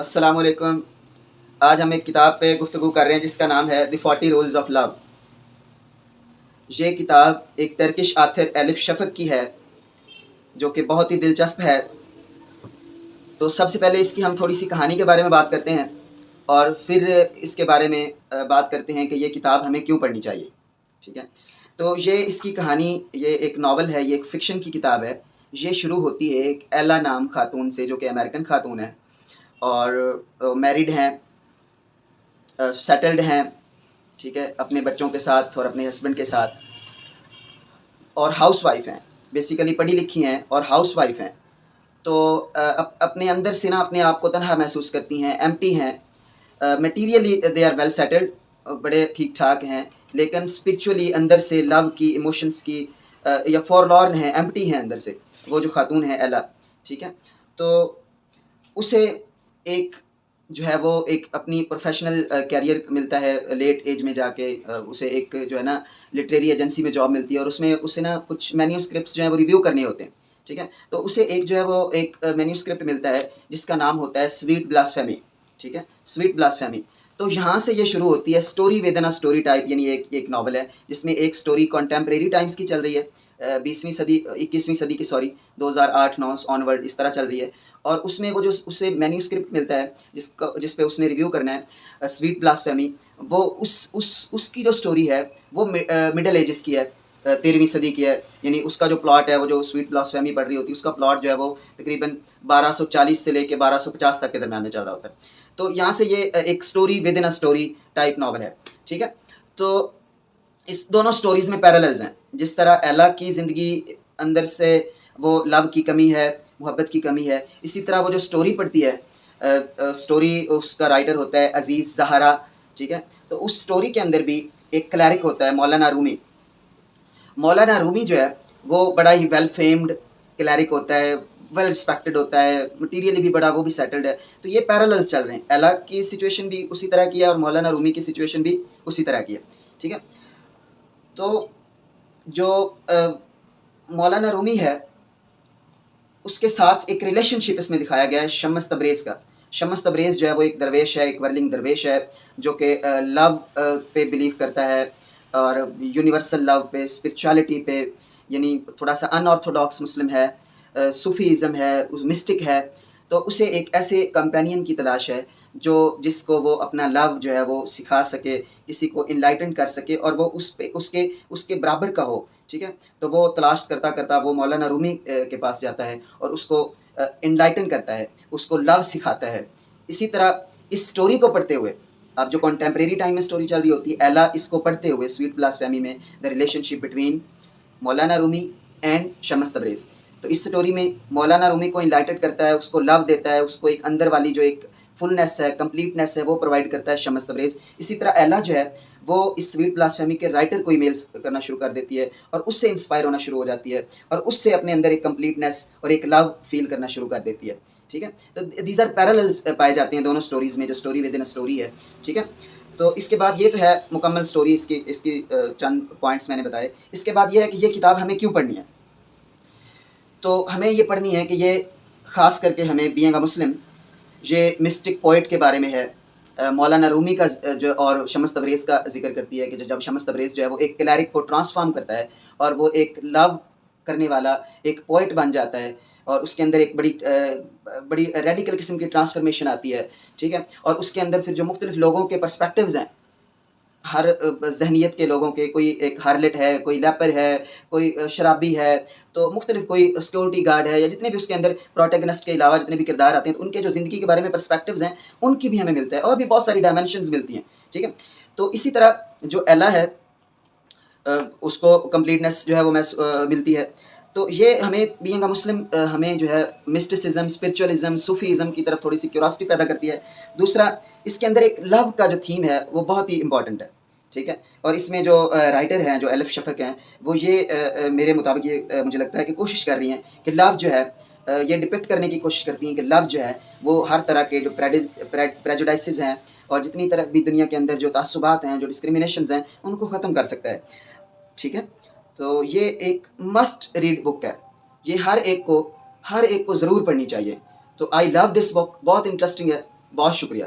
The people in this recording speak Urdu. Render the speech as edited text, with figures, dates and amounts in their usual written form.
السلام علیکم۔ آج ہم ایک کتاب پہ گفتگو کر رہے ہیں جس کا نام ہے دی 40 رولز آف لو۔ یہ کتاب ایک ٹرکش آتھر ایلف شفق کی ہے جو کہ بہت ہی دلچسپ ہے۔ تو سب سے پہلے اس کی ہم تھوڑی سی کہانی کے بارے میں بات کرتے ہیں اور پھر اس کے بارے میں بات کرتے ہیں کہ یہ کتاب ہمیں کیوں پڑھنی چاہیے، ٹھیک ہے؟ تو یہ اس کی کہانی، یہ ایک ناول ہے، یہ ایک فکشن کی کتاب ہے۔ یہ شروع ہوتی ہے ایک ایلا نام خاتون سے جو کہ امریکن خاتون ہے اور میریڈ ہیں، سیٹلڈ ہیں، ٹھیک ہے، اپنے بچوں کے ساتھ اور اپنے ہسبینڈ کے ساتھ، اور ہاؤس وائف ہیں، بیسیکلی پڑھی لکھی ہیں اور ہاؤس وائف ہیں۔ تو اپنے اندر سے نا اپنے آپ کو تنہا محسوس کرتی ہیں، ایمٹی ہیں۔ Materially they are well settled, بڑے ٹھیک ٹھاک ہیں، لیکن اسپرچولی اندر سے لو کی، ایموشنس کی یا فورلورن ہیں، ایمٹی ہیں اندر سے، وہ جو خاتون ہے ایلا، ٹھیک ہے۔ تو اسے ایک جو ہے وہ ایک اپنی پروفیشنل کیریئر ملتا ہے لیٹ ایج میں جا کے، اسے ایک جو ہے نا لٹریری ایجنسی میں جاب ملتی ہے اور اس میں اسے نا کچھ مینیو اسکرپٹس جو ہیں وہ ریویو کرنے ہوتے ہیں، ٹھیک ہے۔ تو اسے ایک جو ہے وہ ایک مینیو اسکرپٹ ملتا ہے جس کا نام ہوتا ہے سویٹ بلاسفیمی، ٹھیک ہے، سویٹ بلاسفیمی۔ تو یہاں سے یہ شروع ہوتی ہے story with in story type, یعنی ایک ناول ہے جس میں ایک اسٹوری کنٹمپریری ٹائمس کی چل رہی ہے، 20ویں صدی 21ویں صدی کی 2008-9 آنورڈ اس طرح چل رہی ہے، اور اس میں وہ جو اسے مینیو اسکرپٹ ملتا ہے جس پہ اس نے ریویو کرنا ہے، سویٹ بلاسفیمی، وہ اس کی جو اسٹوری ہے وہ مڈل ایجز کی ہے، 13ویں صدی کی ہے۔ یعنی اس کا جو پلاٹ ہے، وہ جو سویٹ بلاسفیمی پڑھ رہی ہوتی ہے، اس کا پلاٹ جو ہے وہ تقریباً 1240 سے لے کے 1250 تک کے درمیان میں چل رہا ہوتا ہے۔ تو یہاں سے یہ ایک story with in a story type novel ہے، ٹھیک ہے۔ تو اس دونوں اسٹوریز میں پیراللز ہیں، جس طرح ایلا کی زندگی اندر سے وہ لو کی کمی ہے، محبت کی کمی ہے، اسی طرح وہ جو اسٹوری پڑھتی ہے، اسٹوری اس کا رائٹر ہوتا ہے عزیز زہرا، ٹھیک ہے۔ تو اس اسٹوری کے اندر بھی ایک کلیرک ہوتا ہے مولانا رومی۔ مولانا رومی جو ہے وہ بڑا ہی ویل فیمڈ کلیرک ہوتا ہے، ویل رسپیکٹڈ ہوتا ہے، مٹیریلی بھی بڑا وہ بھی سیٹلڈ ہے۔ تو یہ پیراللز چل رہے ہیں، ایلا کی سچویشن بھی اسی طرح کی ہے اور مولانا رومی کی سچویشن بھی اسی طرح کی ہے، ٹھیک ہے۔ تو جو مولانا رومی ہے اس کے ساتھ ایک ریلیشن شپ اس میں دکھایا گیا ہے شمس تبریز کا۔ شمس تبریز جو ہے وہ ایک درویش ہے، ایک ورلنگ درویش ہے جو کہ لو پہ بلیو کرتا ہے اور یونیورسل لو پہ، اسپرچویلٹی پہ، یعنی تھوڑا سا ان آرتھوڈاکس مسلم ہے، صوفیزم ہے، مسٹک ہے۔ تو اسے ایک ایسے کمپینین کی تلاش ہے جس کو وہ اپنا لو جو ہے وہ سکھا سکے، کسی کو انلائٹن کر سکے اور وہ اس کے برابر کا ہو، ٹھیک ہے۔ تو وہ تلاش کرتا کرتا وہ مولانا رومی کے پاس جاتا ہے اور اس کو انلائٹن کرتا ہے، اس کو لو سکھاتا ہے۔ اسی طرح اس سٹوری کو پڑھتے ہوئے، اب جو کنٹمپریری ٹائم میں سٹوری چل رہی ہوتی ہے، ایلا اس کو پڑھتے ہوئے سویٹ بلاسفیمی میں the relation ship between Maulana Rumi and شمس تبریز، تو اس سٹوری میں مولانا رومی کو انلائٹڈ کرتا ہے، اس کو لو دیتا ہے، اس کو ایک اندر والی جو ایک فلنس ہے، کمپلیٹنس ہے، وہ پرووائڈ کرتا ہے شمس تبریز۔ اسی طرح ایلا جو ہے وہ اس سویٹ بلاسفیمی کے رائٹر کو ای میلز کرنا شروع کر دیتی ہے اور اس سے انسپائر ہونا شروع ہو جاتی ہے اور اس سے اپنے اندر ایک کمپلیٹنس اور ایک لو فیل کرنا شروع کر دیتی ہے، ٹھیک ہے۔ تو دیز آر پیراللز پائے جاتے ہیں دونوں سٹوریز میں، جو story with in a story ہے، ٹھیک ہے۔ تو اس کے بعد یہ تو ہے مکمل سٹوری، اس کی چند پوائنٹس میں نے بتائے۔ اس کے بعد یہ ہے کہ یہ کتاب ہمیں کیوں پڑھنی ہے۔ تو ہمیں یہ پڑھنی ہے کہ یہ خاص کر کے ہمیں بینگ اے مسلم، یہ مسٹک پوئٹ کے بارے میں ہے۔ مولانا رومی کا جو اور شمس تبریز کا ذکر کرتی ہے کہ جب شمس تبریز جو ہے وہ ایک کلیرک کو ٹرانسفارم کرتا ہے اور وہ ایک لو کرنے والا ایک پوئٹ بن جاتا ہے اور اس کے اندر ایک بڑی ریڈیکل قسم کی ٹرانسفارمیشن آتی ہے، ٹھیک ہے۔ اور اس کے اندر پھر جو مختلف لوگوں کے پرسپیکٹیوز ہیں، ہر ذہنیت کے لوگوں کے، کوئی ایک ہارلٹ ہے، کوئی لیپر ہے، کوئی شرابی ہے، تو مختلف، کوئی سیکورٹی گارڈ ہے، یا جتنے بھی اس کے اندر پروٹیگنسٹ کے علاوہ جتنے بھی کردار آتے ہیں، تو ان کے جو زندگی کے بارے میں پرسپیکٹیوز ہیں ان کی بھی ہمیں ملتا ہے، اور بھی بہت ساری ڈائمینشنز ملتی ہیں، ٹھیک ہے۔ تو اسی طرح جو ایلا ہے اس کو کمپلیٹنس جو ہے وہ ملتی ہے۔ تو یہ ہمیں بینگ اے مسلم ہمیں جو ہے مسٹسزم، اسپرچولیزم، صوفیزم کی طرف تھوڑی سی کیوراسٹی پیدا کرتی ہے۔ دوسرا، اس کے اندر ایک لو کا جو تھیم ہے وہ بہت ہی امپورٹنٹ ہے، ٹھیک ہے۔ اور اس میں جو رائٹر ہیں، جو ایلف شفق ہیں، وہ یہ میرے مطابق یہ مجھے لگتا ہے کہ کوشش کر رہی ہیں کہ لو جو ہے یہ ڈپکٹ کرنے کی کوشش کرتی ہیں کہ لو جو ہے وہ ہر طرح کے جو پریجوڈائسز ہیں اور جتنی طرح بھی دنیا کے اندر جو تعصبات ہیں، جو ڈسکریمنیشنز ہیں، ان کو ختم کر سکتا ہے، ٹھیک ہے۔ تو یہ ایک مسٹ ریڈ بک ہے، یہ ہر ایک کو ضرور پڑھنی چاہیے۔ تو آئی لو دس بک، بہت انٹرسٹنگ ہے، بہت شکریہ.